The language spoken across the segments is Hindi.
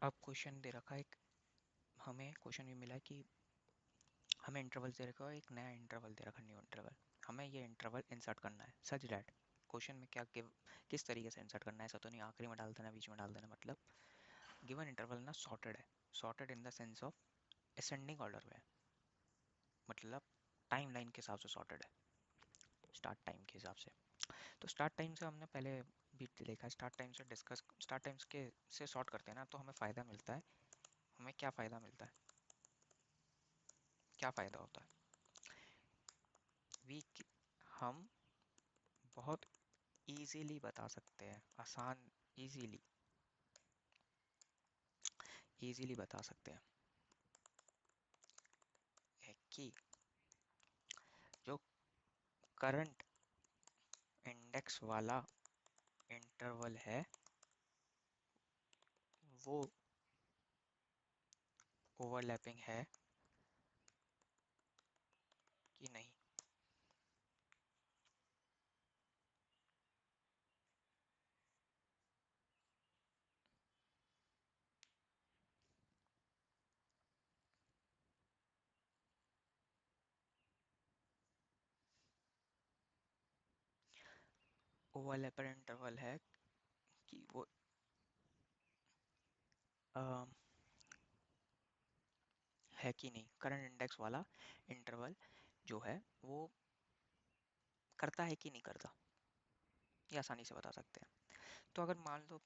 अब क्वेश्चन दे रखा है हमें क्वेश्चन ये मिला है कि हमें इंटरवल दे रखा है, एक नया इंटरवल दे रखा है, न्यू इंटरवल। हमें ये इंटरवल इंसर्ट करना है सच दैट क्वेश्चन में क्या किस तरीके से इंसर्ट करना है। ऐसा तो नहीं आखिरी में डाल देना, बीच में डाल देना। मतलब गिवन इंटरवल ना सॉर्टेड है, sorted in the sense of ascending order में, मतलब टाइम लाइन के हिसाब से सॉर्टेड है, स्टार्ट टाइम के हिसाब से। तो स्टार्ट टाइम से हमने पहले भी देखा, स्टार्ट टाइम से डिस्कस, स्टार्ट टाइम्स के से सॉर्ट करते हैं ना, तो हमें फ़ायदा मिलता है। हमें क्या फ़ायदा मिलता है, क्या फ़ायदा होता है? वी हम बहुत इजीली बता सकते हैं, आसान, इजीली इजीली बता सकते हैं है कि जो करंट इंडेक्स वाला इंटरवल है वो ओवरलैपिंग है कि नहीं। ओवरलैपर इंटरवल है कि वो अ, है कि नहीं, करंट इंडेक्स वाला इंटरवल जो है वो करता है कि नहीं करता, ये आसानी से बता सकते हैं। तो अगर मान लो,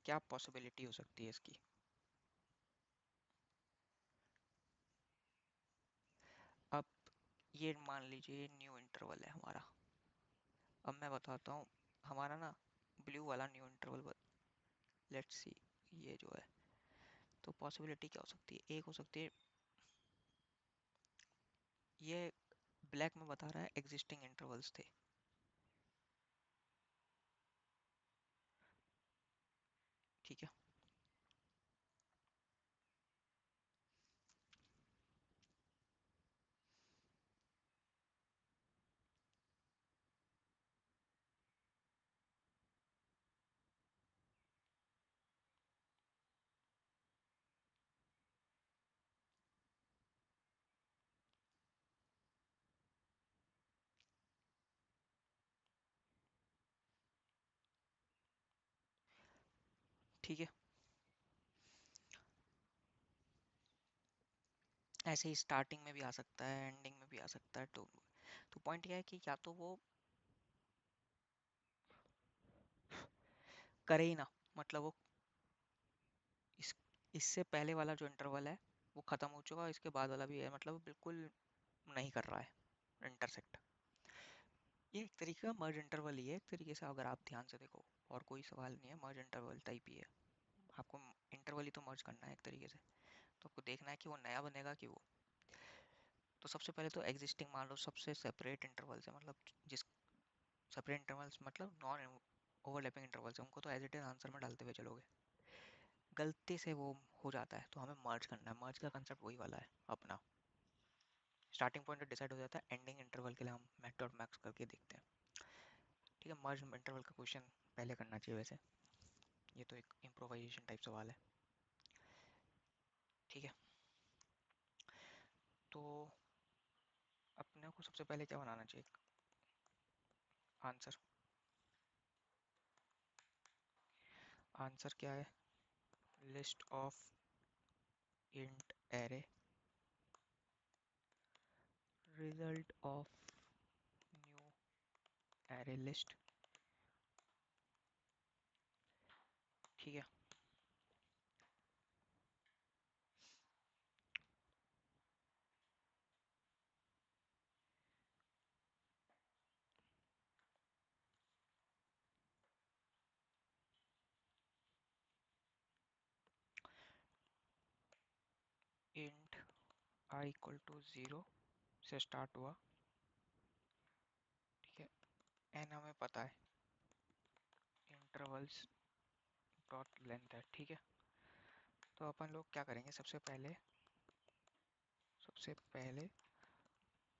क्या पॉसिबिलिटी हो सकती है इसकी। अब ये मान लीजिए न्यू इंटरवल है हमारा। अब मैं बताता हूँ हमारा ना ब्लू वाला न्यू इंटरवल, लेट्स सी ये जो है। तो पॉसिबिलिटी क्या हो सकती है, एक हो सकती है ये ब्लैक में बता रहा है एग्जिस्टिंग इंटरवल्स थे, ठीक है। ठीक है, ऐसे ही स्टार्टिंग में भी आ सकता है, एंडिंग में भी आ सकता है। तो पॉइंट यह है कि या तो वो करे ही ना, मतलब वो इस इससे पहले वाला जो इंटरवल है वो ख़त्म हो चुका, इसके बाद वाला भी है, मतलब वो बिल्कुल नहीं कर रहा है इंटरसेक्ट। ये एक तरीके का मर्ज इंटरवल ही है एक तरीके से, अगर आप ध्यान से देखो। और कोई सवाल नहीं है, मर्ज इंटरवल टाइप ही है। आपको इंटरवल ही तो मर्ज करना है एक तरीके से। तो आपको देखना है कि वो नया बनेगा कि वो। तो सबसे पहले तो एग्जिस्टिंग मान लो, सबसे सेपरेट इंटरवल्स है, मतलब जिस सेपरेट इंटरवल्स मतलब नॉन ओवरलैपिंग इंटरवल्स है, उनको तो एज इट इज आंसर में डालते हुए चलोगे। गलती से वो हो जाता है तो हमें मर्ज करना है। मर्ज का कंसेप्ट वही वाला है अपना, स्टार्टिंग पॉइंट डिसाइड हो जाता है, एंडिंग इंटरवल के लिए हम मैथ डॉट मैक्स करके देखते हैं। ठीक है, मर्ज इंटरवल का क्वेश्चन पहले करना चाहिए वैसे, ये तो एक इम्प्रोवाइजेशन टाइप सवाल है। ठीक है, तो अपने को सबसे पहले क्या बनाना चाहिए, आंसर। आंसर क्या है, list of int array, result of new array list. ठीक है, इंट आई इक्वल टू 0 से स्टार्ट हुआ। ठीक है, एन हमें पता है, इंटरवल्स डॉट लेंथ है। ठीक है, तो अपन लोग क्या करेंगे, सबसे पहले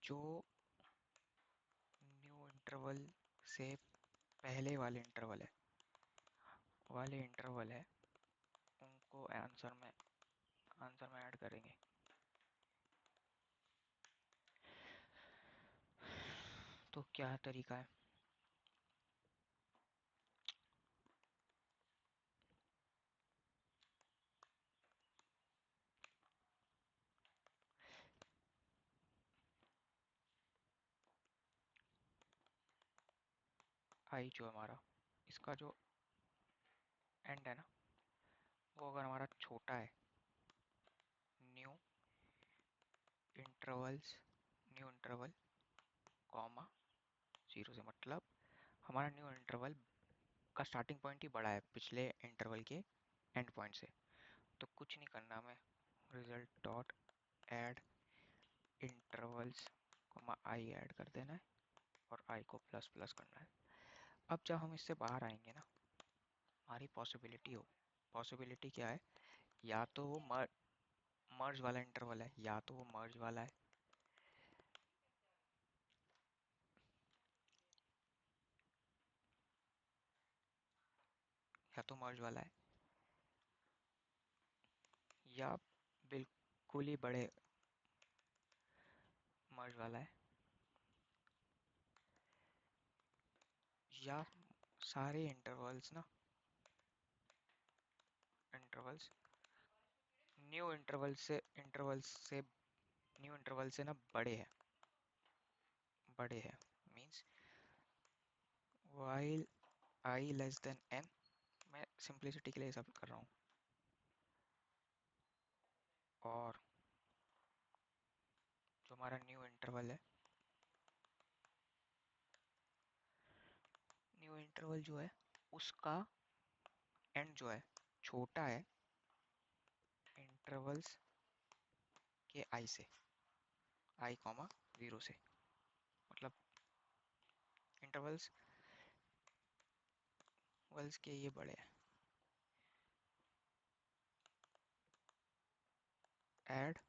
जो न्यू इंटरवल से पहले वाले इंटरवल है उसको आंसर में ऐड करेंगे। तो क्या तरीका है? आई जो हमारा इसका जो एंड है ना, वो अगर हमारा छोटा है, new intervals new interval comma zero से, मतलब हमारा न्यू इंटरवल का स्टार्टिंग पॉइंट ही बड़ा है पिछले इंटरवल के एंड पॉइंट से। तो कुछ नहीं करना हमें, result dot add intervals comma I add कर देना है और आई को प्लस प्लस करना है। अब जब हम इससे बाहर आएंगे ना, हमारी पॉसिबिलिटी क्या है? या तो वो मर्ज वाला इंटरवल है, या तो वो मर्ज वाला है, या तो मर्ज वाला है, या बिल्कुल ही बड़े मर्ज वाला है, या सारे इंटरवल्स न्यू इंटरवल से ना बड़े हैं means while i less than n. मैं सिंप्लिसिटी के लिए सब कर रहा हूँ। और जो हमारा न्यू इंटरवल जो है, उसका एंड जो है छोटा है इंटरवल्स के आई कॉमा जीरो से, मतलब इंटरवल्स के ये बड़े हैं। ऐड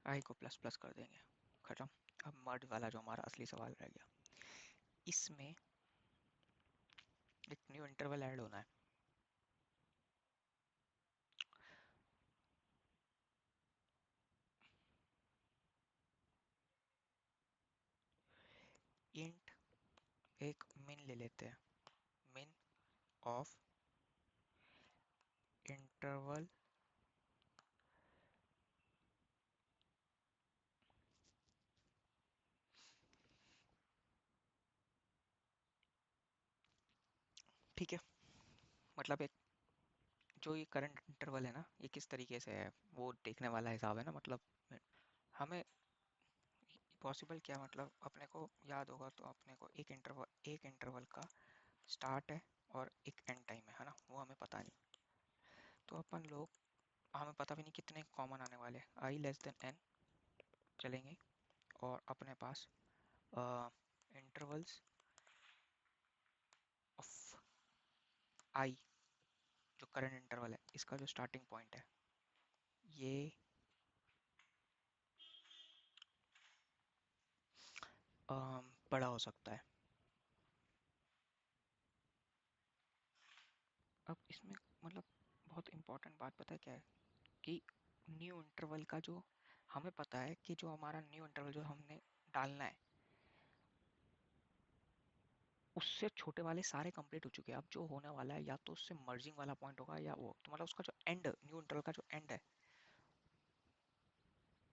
आई को प्लस प्लस कर देंगे, खत्म। अब मर्ज वाला जो हमारा असली सवाल रह गया, इसमें एक न्यू इंटरवल ऐड होना है। इंट एक मिन ले लेते हैं, मिन ऑफ इंटरवल ठीक है। मतलब एक जो ये करंट इंटरवल है ना, ये किस तरीके से है वो देखने वाला हिसाब है ना। मतलब हमें पॉसिबल क्या, मतलब अपने को याद होगा तो अपने को एक इंटरवल का स्टार्ट है और एक एंड टाइम है ना, वो हमें पता नहीं। तो अपन लोग, हमें पता भी नहीं कितने कॉमन आने वाले, आई लेस देन एन चलेंगे और अपने पास इंटरवल्स ऑफ आई, जो करंट इंटरवल है इसका जो स्टार्टिंग पॉइंट है, ये बड़ा हो सकता है। अब इसमें मतलब बहुत इंपॉर्टेंट बात पता है क्या है, कि न्यू इंटरवल का जो हमें पता है कि जो हमारा न्यू इंटरवल जो हमने डालना है, उससे छोटे वाले सारे कंप्लीट हो चुके हैं। अब जो होने वाला है या तो उससे मर्जिंग वाला पॉइंट होगा, या वो तो मतलब उसका जो एंड, न्यू इंटरवल का जो एंड है,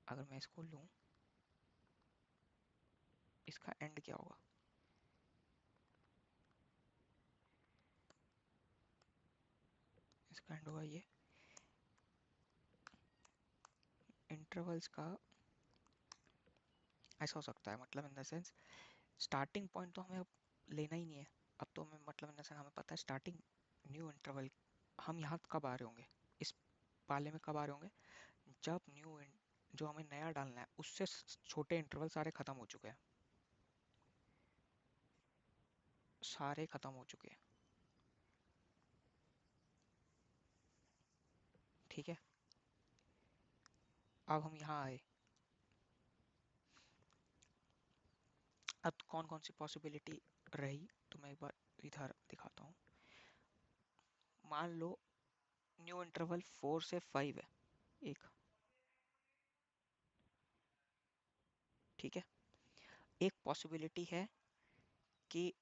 अगर मैं इसको लूँ, इसका एंड क्या होगा? इसका एंड होगा ये इंटरवल्स का, ऐसा हो सकता है मतलब in the sense starting point तो हमें अब लेना ही नहीं है। अब तो हमें मतलब इन द सेंस हमें पता है स्टार्टिंग न्यू इंटरवल हम यहाँ कब आ रहे होंगे, इस पाले में कब आ रहे होंगे, जब जो हमें नया डालना है उससे छोटे इंटरवल सारे खत्म हो चुके हैं, सारे खत्म हो चुके हैं। ठीक है, अब हम यहाँ आए। अब कौन कौन सी पॉसिबिलिटी रही तो मैं एक बार इधर दिखाता हूँ। मान लो न्यू इंटरवल 4 से 5 है एक। ठीक है, एक पॉसिबिलिटी है कि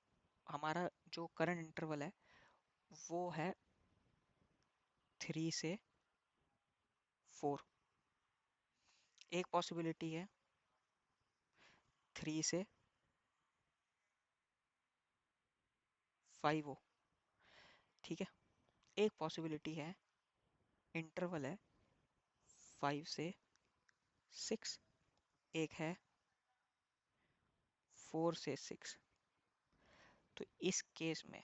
हमारा जो करंट इंटरवल है वो है 3 से 4। एक पॉसिबिलिटी है 3 से 5 हो। ठीक है, एक पॉसिबिलिटी है इंटरवल है 5 से 6, एक है 4 से 6। तो इस केस में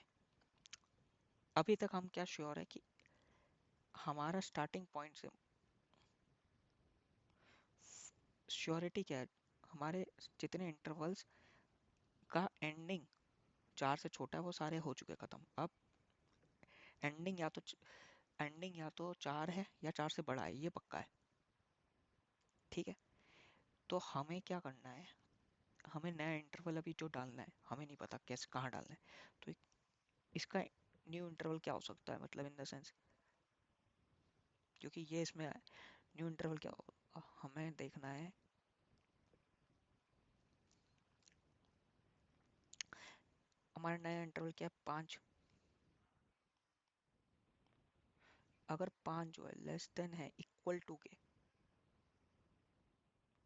अभी तक हम क्या श्योर है कि हमारा स्टार्टिंग पॉइंट से श्योरिटी क्या है, हमारे जितने इंटरवल्स का एंडिंग 4 से छोटा है वो सारे हो चुके खत्म। अब एंडिंग या तो एंडिंग या तो 4 है या 4 से बड़ा है, ये पक्का है। ठीक है, तो हमें क्या करना है, हमें नया इंटरवल अभी जो डालना है हमें नहीं पता कैसे कहाँ डालना है। तो इसका न्यू इंटरवल क्या हो सकता है, मतलब इन द सेंस, क्योंकि ये इसमें न्यू इंटरवल क्या हो, हमें देखना है हमारा नया इंटरवल क्या है, 5। अगर 5 जो है लेस देन है इक्वल टू के,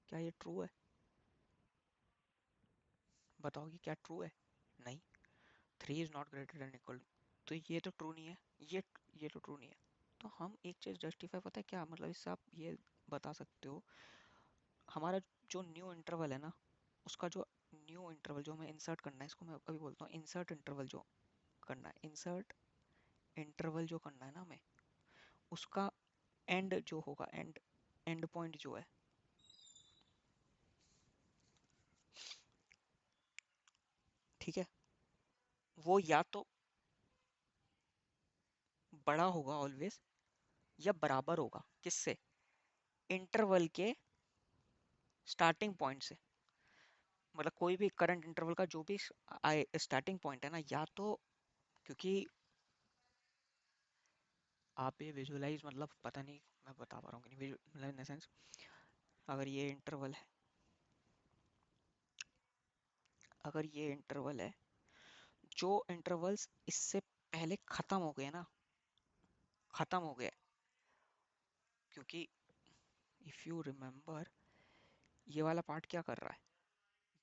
क्या ये ट्रू है, बताओ कि क्या ट्रू है। नहीं, 3 is not greater than equal, तो ये तो ट्रू नहीं है, ये तो ट्रू नहीं है। तो हम एक चीज जस्टिफाई, पता है क्या मतलब, इससे आप ये बता सकते हो हमारा जो न्यू इंटरवल है ना, उसका जो न्यू इंटरवल जो हमें इंसर्ट करना है, इसको मैं अभी बोलता हूँ इंसर्ट इंटरवल जो करना है, इंसर्ट इंटरवल जो करना है ना हमें, उसका एंड जो होगा, एंड एंड पॉइंट जो है, ठीक है, वो या तो बड़ा होगा ऑलवेज, या बराबर होगा किससे, इंटरवल के स्टार्टिंग पॉइंट से। मतलब कोई भी करंट इंटरवल का जो भी स्टार्टिंग पॉइंट है ना, या तो, क्योंकि आप ये विजुअलाइज, मतलब पता नहीं मैं बता पा रहा हूँ कि नहीं, मतलब इन सेंस, अगर ये इंटरवल है, अगर ये इंटरवल है, जो इंटरवल्स इससे पहले खत्म हो गए ना, खत्म हो गए, क्योंकि इफ यू रिमेम्बर ये वाला पार्ट क्या कर रहा है,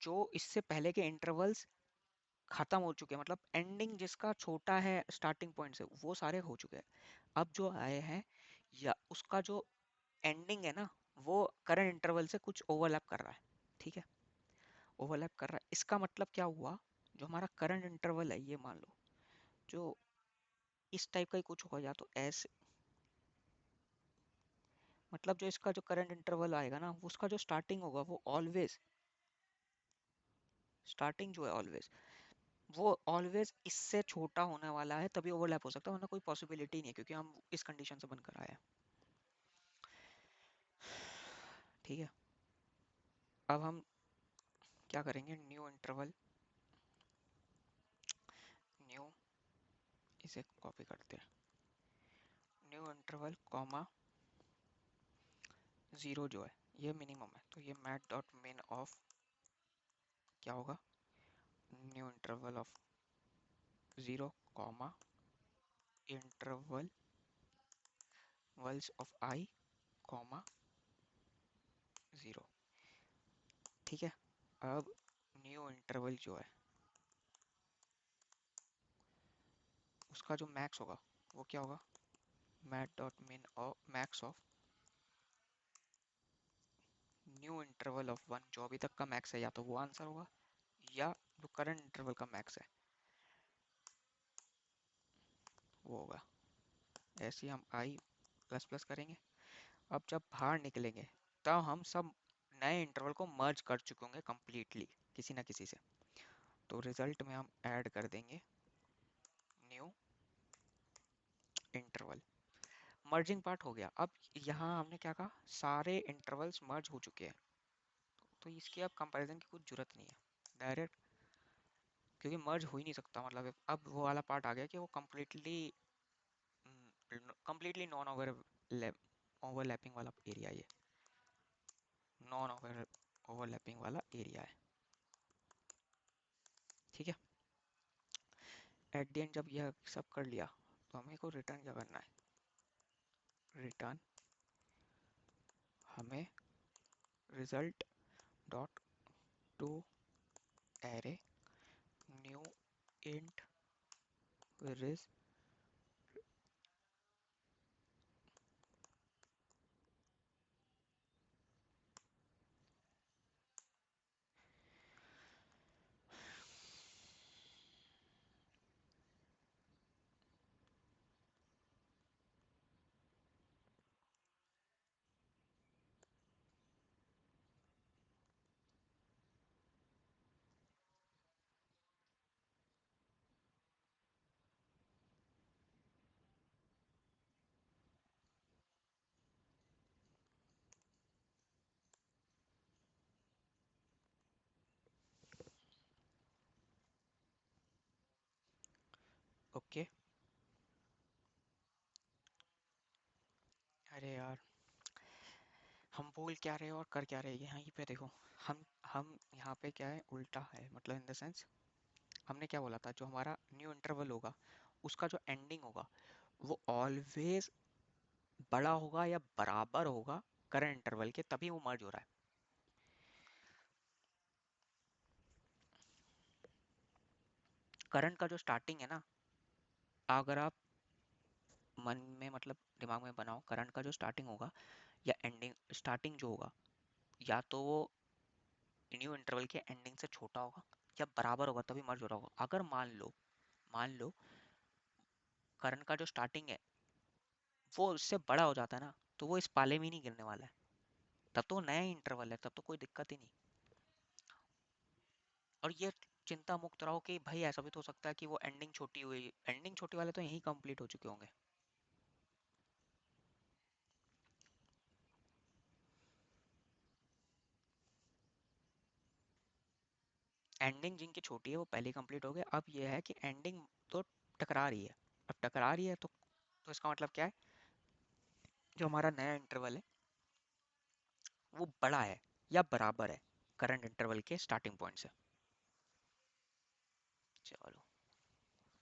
जो इससे पहले के इंटरवल्स खत्म हो चुके हैं, मतलब एंडिंग जिसका छोटा है स्टार्टिंग पॉइंट से, वो सारे हो चुके हैं। अब जो आए हैं, या उसका जो एंडिंग है ना, वो करंट इंटरवल से कुछ ओवरलैप कर रहा है। ठीक है, ओवरलैप कर रहा है, इसका मतलब क्या हुआ, जो हमारा करंट इंटरवल है, ये मान लो जो इस टाइप का ही कुछ होगा, या तो ऐसे, मतलब जो इसका जो करंट इंटरवल आएगा ना, वो उसका जो स्टार्टिंग होगा वो ऑलवेज, स्टार्टिंग जो है ऑलवेज, वो ऑलवेज इससे छोटा होने वाला है, तभी ओवरलैप हो सकता है, वरना कोई पॉसिबिलिटी नहीं है, क्योंकि हम इस कंडीशन से बनकर आए हैं। ठीक है, अब हम क्या करेंगे, न्यू इंटरवल, न्यू, इसे कॉपी करते हैं, न्यू इंटरवल कॉमा 0 जो है ये मिनिमम है, तो ये मैट डॉट मेन ऑफ क्या होगा, new interval of 0 comma interval वल्स ऑफ आई कॉमा 0। ठीक है, अब न्यू इंटरवल जो है उसका जो मैक्स होगा वो क्या होगा, math dot main of max of new interval of 1, जो अभी तक का मैक्स है, या तो वो आंसर होगा, या जो करंट इंटरवल का मैक्स है वो होगा। ऐसे ही हम आई प्लस प्लस करेंगे। अब जब बाहर निकलेंगे तब हम सब नए इंटरवल को मर्ज कर चुके होंगे कंप्लीटली किसी ना किसी से। तो रिजल्ट में हम ऐड कर देंगे न्यू इंटरवल। मर्जिंग पार्ट हो गया। अब यहाँ हमने क्या कहा, सारे इंटरवल्स मर्ज हो चुके हैं, तो इसकी अब कंपैरिजन की कुछ जरूरत नहीं है डायरेक्ट, क्योंकि मर्ज हो ही नहीं सकता। मतलब अब वो वाला पार्ट आ गया कि वो कम्प्लीटली कम्प्लीटली नॉन ओवरलैपिंग वाला एरिया, ये नॉन ओवरलैपिंग वाला एरिया है। ठीक है, एट द एंड जब यह सब कर लिया तो हमें को रिटर्न क्या करना है, रिटर्न हमें result dot to array new int ridge. Okay, अरे यार हम बोल क्या रहे हैं और कर क्या रहे हैं, यहाँ पे देखो। हम यहाँ पे क्या है, उल्टा है, मतलब इन द सेंस हमने क्या बोला था, जो हमारा न्यू इंटरवल होगा उसका जो एंडिंग होगा वो ऑलवेज बड़ा होगा या बराबर होगा करंट इंटरवल के, तभी वो मर्ज हो रहा है। करंट का जो स्टार्टिंग है ना, अगर आप मन में मतलब दिमाग में बनाओ, करंट का जो स्टार्टिंग होगा या एंडिंग, स्टार्टिंग जो होगा या तो वो न्यू इंटरवल के एंडिंग से छोटा होगा या बराबर होगा, तभी मर्ज हो रहा होगा। अगर मान लो करंट का जो स्टार्टिंग है वो उससे बड़ा हो जाता है ना, तो वो इस पाले में ही नहीं गिरने वाला है, तब तो नया इंटरवल है, तब तो कोई दिक्कत ही नहीं। और ये चिंता मुक्त रहो कि भाई ऐसा भी तो हो सकता है कि वो एंडिंग छोटी हुई, एंडिंग छोटी वाले तो यहीं कंप्लीट हो चुके होंगे। एंडिंग जिनकी छोटी है वो पहले कंप्लीट हो गए। अब ये है कि एंडिंग तो टकरा रही है, अब टकरा रही है तो इसका मतलब क्या है, जो हमारा नया इंटरवल है वो बड़ा है या बराबर है करंट इंटरवल के स्टार्टिंग पॉइंट से। चलो।